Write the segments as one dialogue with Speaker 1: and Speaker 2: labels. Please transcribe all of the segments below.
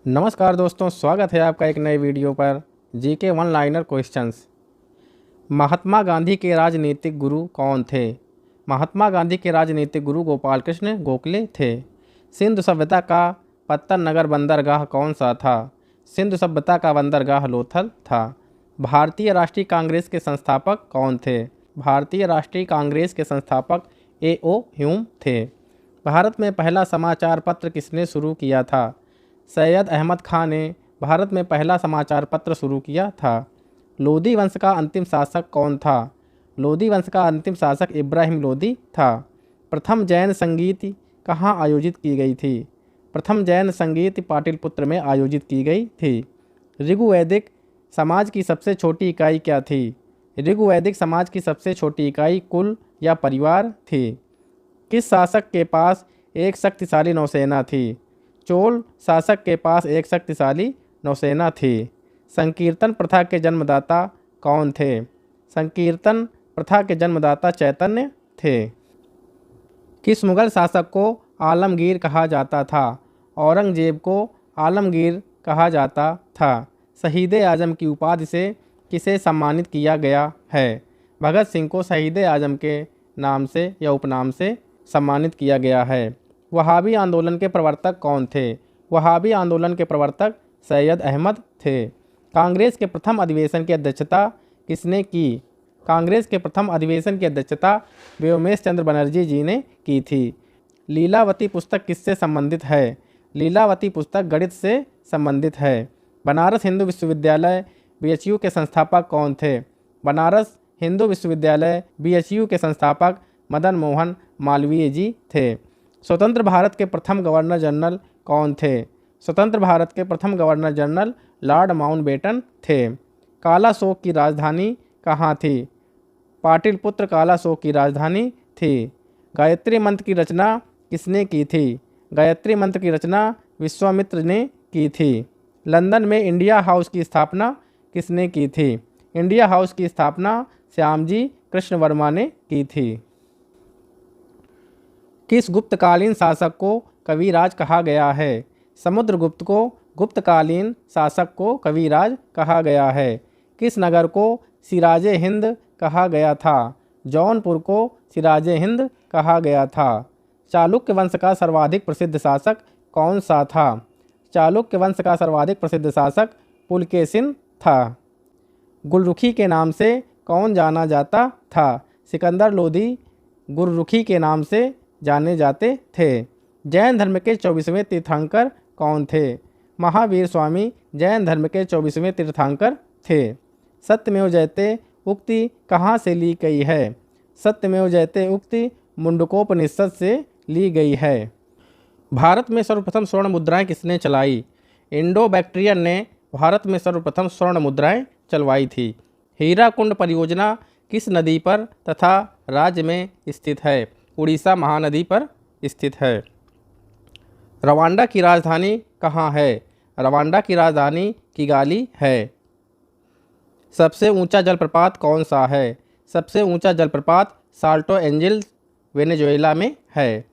Speaker 1: नमस्कार दोस्तों, स्वागत है आपका एक नए वीडियो पर। GK one liner questions. Mahatma Gandhi के राजनीतिक गुरु कौन थे? महात्मा गांधी के राजनीतिक गुरु गोपाल कृष्ण गोखले थे। सिंधु सभ्यता का पत्तन नगर बंदरगाह कौन सा था? सिंधु सभ्यता का बंदरगाह लोथल था। भारतीय राष्ट्रीय कांग्रेस के संस्थापक कौन थे? भारतीय राष्ट्रीय कांग्रेस के संस्थापक A.O. ह्यूम थे। भारत में पहला समाचार पत्र किसने शुरू किया था? सैयद अहमद खान ने भारत में पहला समाचार पत्र शुरू किया था। लोदी वंश का अंतिम शासक कौन था? लोदी वंश का अंतिम शासक इब्राहिम लोदी था। प्रथम जैन संगीत कहाँ आयोजित की गई थी? प्रथम जैन संगीत पाटलिपुत्र में आयोजित की गई थी। ऋग्वैदिक समाज की सबसे छोटी इकाई क्या थी? ऋग्वैदिक समाज की सबसे छोटी इकाई कुल या परिवार थी। किस शासक के पास एक शक्तिशाली नौसेना थी? चोल शासक के पास एक शक्तिशाली नौसेना थी। संकीर्तन प्रथा के जन्मदाता कौन थे? संकीर्तन प्रथा के जन्मदाता चैतन्य थे। किस मुगल शासक को आलमगीर कहा जाता था? औरंगजेब को आलमगीर कहा जाता था। शहीद आजम की उपाधि से किसे सम्मानित किया गया है? भगत सिंह को शहीद आजम के नाम से या उपनाम से सम्मानित किया गया है। वहाबी आंदोलन के प्रवर्तक कौन थे? वहाबी आंदोलन के प्रवर्तक सैयद अहमद थे। कांग्रेस के प्रथम अधिवेशन की अध्यक्षता किसने की? कांग्रेस के प्रथम अधिवेशन की अध्यक्षता व्योमेश चंद्र बनर्जी जी ने की थी। लीलावती पुस्तक किससे संबंधित है? लीलावती पुस्तक गणित से संबंधित है। बनारस हिंदू विश्वविद्यालय BHU के संस्थापक कौन थे? बनारस हिंदू विश्वविद्यालय BHU के संस्थापक मदन मोहन मालवीय जी थे। स्वतंत्र भारत के प्रथम गवर्नर जनरल कौन थे? स्वतंत्र भारत के प्रथम गवर्नर जनरल लॉर्ड माउंटबेटन थे। कालाशोक की राजधानी कहाँ थी? पाटलिपुत्र कालाशोक की राजधानी थी। गायत्री मंत्र की रचना किसने की थी? गायत्री मंत्र की रचना विश्वामित्र ने की थी। लंदन में इंडिया हाउस की स्थापना किसने की थी? इंडिया हाउस की स्थापना श्यामजी कृष्ण वर्मा ने की थी। किस गुप्तकालीन शासक को कविराज कहा गया है? समुद्रगुप्त को गुप्तकालीन शासक को कविराज कहा गया है। किस नगर को सिराजे हिंद कहा गया था? जौनपुर को सिराजे हिंद कहा गया था। चालुक्य वंश का सर्वाधिक प्रसिद्ध शासक कौन सा था? चालुक्य वंश का सर्वाधिक प्रसिद्ध शासक पुलकेशिन था। गुलरुखी के नाम से कौन जाना जाता था? सिकंदर लोदी गुलरुखी के नाम से जाने जाते थे। जैन धर्म के 24वें तीर्थंकर कौन थे? महावीर स्वामी जैन धर्म के 24वें तीर्थंकर थे। सत्यमेव जयते उक्ति कहाँ से ली गई है? सत्यमेव जयते उक्ति मुंडकोपनिषद से ली गई है। भारत में सर्वप्रथम स्वर्ण मुद्राएं किसने चलाई? इंडो बैक्ट्रियन ने भारत में सर्वप्रथम स्वर्ण मुद्राएं चलवाई थी। हीराकुंड परियोजना किस नदी पर तथा राज्य में स्थित है? उड़ीसा महानदी पर स्थित है। रवांडा की राजधानी कहाँ है? रवांडा की राजधानी किगाली है। सबसे ऊंचा जलप्रपात कौन सा है? सबसे ऊंचा जलप्रपात साल्टो एंजल्स वेनेजुएला में है।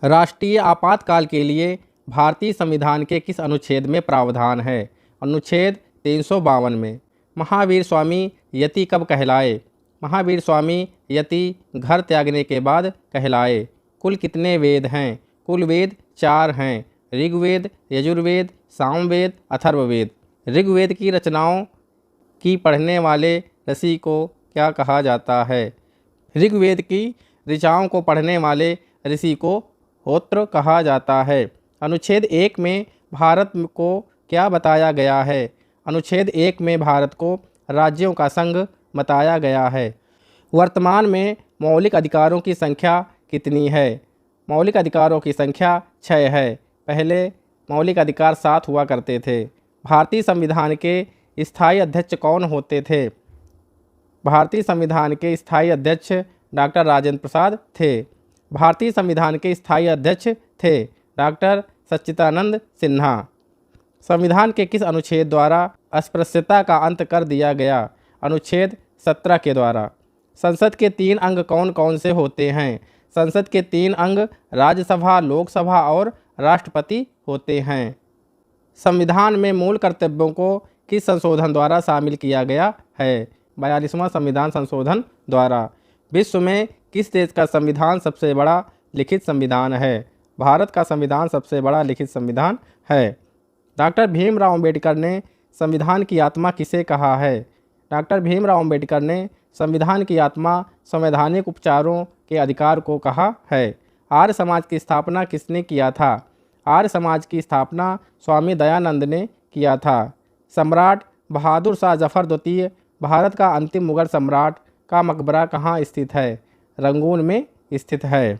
Speaker 1: राष्ट्रीय आपातकाल के लिए भारतीय संविधान के किस अनुच्छेद में प्रावधान है? अनुच्छेद 352 में। महावीर स्वामी यति कब कहलाए? महावीर स्वामी यति घर त्यागने के बाद कहलाए। कुल कितने वेद हैं? कुल वेद 4 हैं। ऋग्वेद, यजुर्वेद, सामवेद, अथर्ववेद। ऋग्वेद की रचनाओं की पढ़ने वाले ऋषि को क्या कहा जाता है? ऋग्वेद की ऋचाओं को पढ़ने वाले ऋषि को होत्र कहा जाता है। अनुच्छेद 1 में भारत को क्या बताया गया है? अनुच्छेद 1 में भारत को राज्यों का संघ बताया गया है। वर्तमान में मौलिक अधिकारों की संख्या कितनी है? मौलिक अधिकारों की संख्या 6 है। पहले मौलिक अधिकार 7 हुआ करते थे। भारतीय संविधान के स्थायी अध्यक्ष कौन होते थे? भारतीय संविधान के स्थायी अध्यक्ष डॉक्टर राजेंद्र प्रसाद थे। भारतीय संविधान के स्थायी अध्यक्ष थे डॉक्टर सच्चिदानंद सिन्हा। संविधान के किस अनुच्छेद द्वारा अस्पृश्यता का अंत कर दिया गया? अनुच्छेद 17 के द्वारा। संसद के 3 अंग कौन कौन से होते हैं? संसद के 3 अंग राज्यसभा, लोकसभा और राष्ट्रपति होते हैं। संविधान में मूल कर्तव्यों को किस संशोधन द्वारा शामिल किया गया है? 42वां संविधान संशोधन द्वारा। विश्व में किस देश का संविधान सबसे बड़ा लिखित संविधान है? भारत का संविधान सबसे बड़ा लिखित संविधान है। डॉक्टर भीमराव अंबेडकर ने संविधान की आत्मा किसे कहा है? डॉक्टर भीमराव अंबेडकर ने संविधान की आत्मा संवैधानिक उपचारों के अधिकार को कहा है। आर्य समाज की स्थापना किसने किया था? आर्य समाज की स्थापना स्वामी दयानंद ने किया था। सम्राट बहादुर शाह जफर द्वितीय भारत का अंतिम मुगल सम्राट का मकबरा कहाँ स्थित है? रंगून में स्थित है।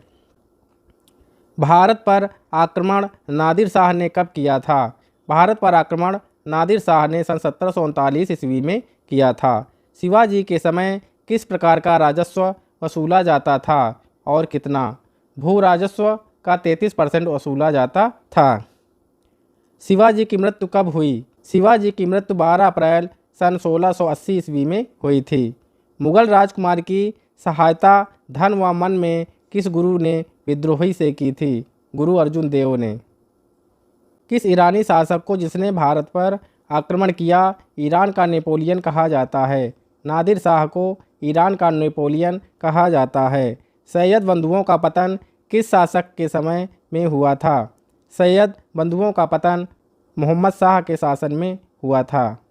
Speaker 1: भारत पर आक्रमण नादिर शाह ने कब किया था? भारत पर आक्रमण नादिर शाह ने सन 1739 ईस्वी में किया था। शिवाजी के समय किस प्रकार का राजस्व वसूला जाता था और कितना? भू राजस्व का 33% वसूला जाता था। शिवाजी की मृत्यु कब हुई? शिवाजी की मृत्यु 12 अप्रैल सन 1680 ईस्वी में हुई थी। मुगल राजकुमार की सहायता धन व मन में किस गुरु ने विद्रोही से की थी? गुरु अर्जुन देव ने। किस ईरानी शासक को जिसने भारत पर आक्रमण किया ईरान का नेपोलियन कहा जाता है? नादिर शाह को ईरान का नेपोलियन कहा जाता है। सैयद बंधुओं का पतन किस शासक के समय में हुआ था? सैयद बंधुओं का पतन मोहम्मद शाह के शासन में हुआ था।